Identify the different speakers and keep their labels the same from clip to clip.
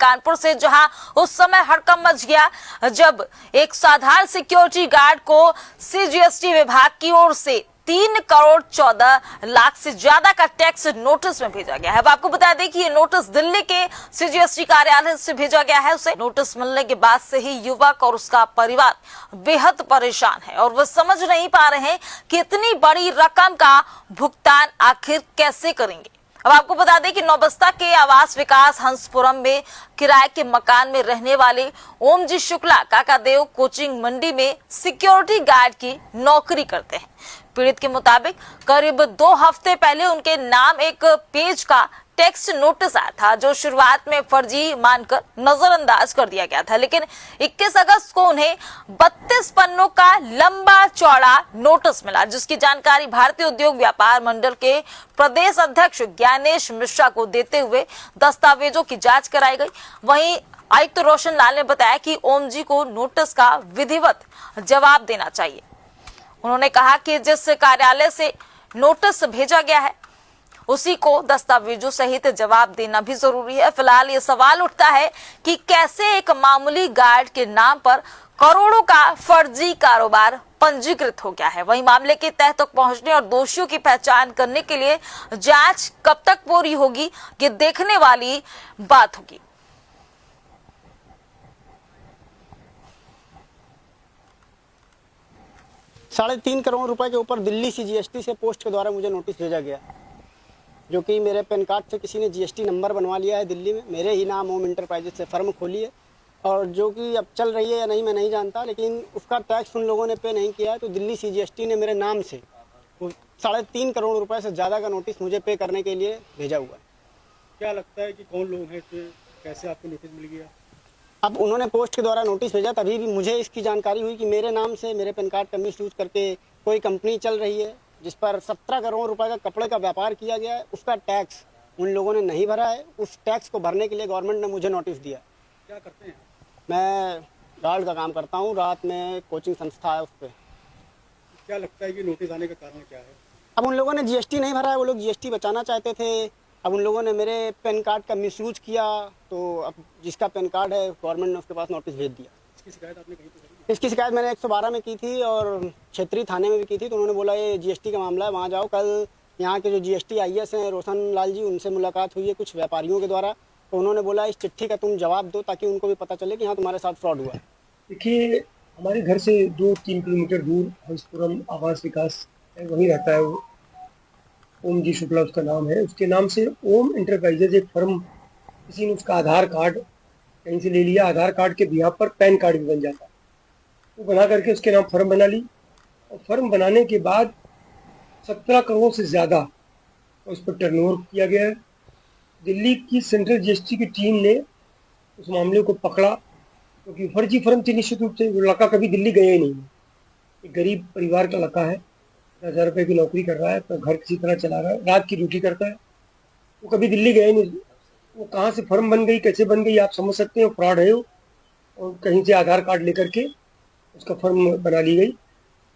Speaker 1: कानपुर से, जहां उस समय हड़कंप मच गया जब एक साधारण सिक्योरिटी गार्ड को सीजीएसटी विभाग की ओर से 3 करोड़ 14 लाख से ज्यादा का टैक्स नोटिस में भेजा गया है। अब आपको बता दें कि ये नोटिस दिल्ली के सीजीएसटी कार्यालय से भेजा गया है। उसे नोटिस मिलने के बाद से ही युवक और उसका परिवार बेहद परेशान है और वो समझ नहीं पा रहे हैं कि इतनी बड़ी रकम का भुगतान आखिर कैसे करेंगे। अब आपको बता दें कि नौबस्ता के आवास विकास हंसपुरम में किराए के मकान में रहने वाले ओमजी शुक्ला काकादेव कोचिंग मंडी में सिक्योरिटी गार्ड की नौकरी करते हैं। पीड़ित के मुताबिक करीब 2 हफ्ते पहले उनके नाम एक पेज का टेक्स्ट नोटिस आया था, जो शुरुआत में फर्जी मानकर नजरअंदाज कर दिया गया था, लेकिन 21 अगस्त को उन्हें 32 पन्नों का लंबा चौड़ा नोटिस मिला, जिसकी जानकारी भारतीय उद्योग व्यापार मंडल के प्रदेश अध्यक्ष ज्ञानेश मिश्रा को देते हुए दस्तावेजों की जांच कराई गई। वहीं आयुक्त रोशन लाल ने बताया कि ओम जी को नोटिस का विधिवत जवाब देना चाहिए। उन्होंने कहा कि जिस कार्यालय से नोटिस भेजा गया है उसी को दस्तावेजों सहित जवाब देना भी जरूरी है। फिलहाल ये सवाल उठता है कि कैसे एक मामूली गार्ड के नाम पर करोड़ों का फर्जी कारोबार पंजीकृत हो गया है। वहीं मामले के तह तक पहुंचने और दोषियों की पहचान करने के लिए जांच कब तक पूरी होगी, ये देखने वाली बात होगी।
Speaker 2: 3.5 करोड़ रुपए के ऊपर दिल्ली से जीएसटी से पोस्ट के द्वारा मुझे नोटिस भेजा गया, जो कि मेरे पैन कार्ड से किसी ने जीएसटी नंबर बनवा लिया है दिल्ली में, मेरे ही नाम ओम इंटरप्राइजेज से फर्म खोली है और जो कि अब चल रही है या नहीं मैं नहीं जानता, लेकिन उसका टैक्स उन लोगों ने पे नहीं किया है। तो दिल्ली सीजीएसटी ने मेरे नाम से 3.5 करोड़ रुपए से ज़्यादा का नोटिस मुझे पे करने के लिए भेजा हुआ है।
Speaker 3: क्या लगता है कि कौन लोग हैं, कैसे आपको नोटिस मिल गया?
Speaker 2: अब उन्होंने पोस्ट के द्वारा नोटिस भेजा, तभी भी मुझे इसकी जानकारी हुई कि मेरे नाम से मेरे पैन कार्ड का मिसयूज करके कोई कंपनी चल रही है जिस पर 17 करोड़ रुपए का कपड़े का व्यापार किया गया है। उसका टैक्स उन लोगों ने नहीं भरा है। उस टैक्स को भरने के लिए गवर्नमेंट ने मुझे नोटिस दिया।
Speaker 3: क्या करते हैं?
Speaker 2: मैं गार्ड का काम करता हूँ, रात में कोचिंग संस्था है उस पर।
Speaker 3: क्या लगता है कि नोटिस आने का कारण क्या है?
Speaker 2: अब उन लोगों ने जीएसटी नहीं भरा है, वो लोग जीएसटी बचाना चाहते थे। अब उन लोगों ने मेरे पैन कार्ड का मिसयूज किया, तो अब जिसका पैन कार्ड है गवर्नमेंट ने उसके पास नोटिस भेज दिया।
Speaker 3: इसकी शिकायत आपने कहीं पे करी?
Speaker 2: इसकी शिकायत मैंने 112 में की थी और क्षेत्रीय थाने में भी की थी। तो उन्होंने बोला ये जीएसटी का मामला है, वहाँ जाओ। कल यहाँ के जो जीएसटी आईएएस हैं रोशन लाल जी, उनसे मुलाकात हुई है कुछ व्यापारियों के द्वारा। तो उन्होंने बोला इस चिट्ठी का तुम जवाब दो ताकि उनको भी पता चले कि हाँ तुम्हारे साथ फ्रॉड हुआ है।
Speaker 4: देखिए, हमारे घर से 2-3 किलोमीटर दूर हंसपुरम आवास विकास है, वहीं रहता है वो। ओम जी शुक्ला उसका नाम है। उसके नाम से ओम इंटरप्राइजेज एक फर्म, किसी ने उसका आधार कार्ड कहीं से ले लिया, आधार कार्ड के बिहाफ पर पैन कार्ड भी बन जाता है। वो बना करके उसके नाम फर्म बना ली और फर्म बनाने के बाद 17 करोड़ से ज़्यादा उस पर टर्नओवर किया गया है। दिल्ली की सेंट्रल जीएसटी की टीम ने उस मामले को पकड़ा, क्योंकि फर्जी फर्म थी। निश्चित रूप से वो लड़का कभी दिल्ली गया ही नहीं है। एक गरीब परिवार का लड़का है, 10,000 रुपये की नौकरी कर रहा है, तो घर किसी तरह चला रहा है, रात की ड्यूटी करता है। वो कभी दिल्ली गया ही नहीं। वो कहाँ से फर्म बन गई, कैसे बन गई, आप समझ सकते हैं। फ्रॉड है वो। और कहीं से आधार कार्ड लेकर के उसका फर्म बना ली गई।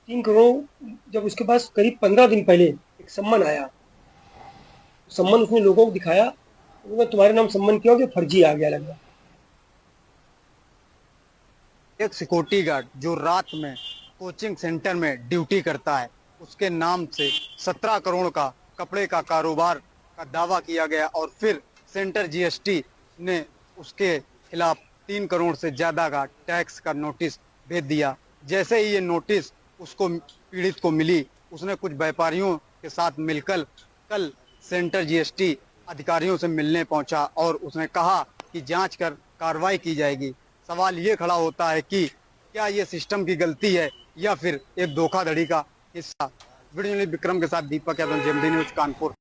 Speaker 4: 3 करोड़ जब उसके पास करीब 15 दिन पहले एक सम्मन आया, सम्मन उसने लोगों को दिखाया, तो तुम्हारे नाम सम्मन क्यों, कि फर्जी आ गया लगा।
Speaker 5: एक सिक्योरिटी गार्ड जो रात में कोचिंग सेंटर में ड्यूटी करता है, उसके नाम से 17 करोड़ का कपड़े का कारोबार का दावा किया गया और फिर सेंटर जीएसटी ने उसके खिलाफ 3 करोड़ से ज़्यादा का टैक्स का नोटिस भेज दिया। जैसे ही ये नोटिस उसको पीड़ित को मिली, उसने कुछ व्यापारियों के साथ मिलकर कल सेंटर जीएसटी अधिकारियों से मिलने पहुंचा और उसने कहा कि जांच कर कार्रवाई की जाएगी। सवाल ये खड़ा होता है कि क्या ये सिस्टम की गलती है या फिर एक धोखाधड़ी का हिस्सा। वीडियो जर्नलिस्ट विक्रम के साथ दीपक यादव, जेएमडी न्यूज़ कानपुर।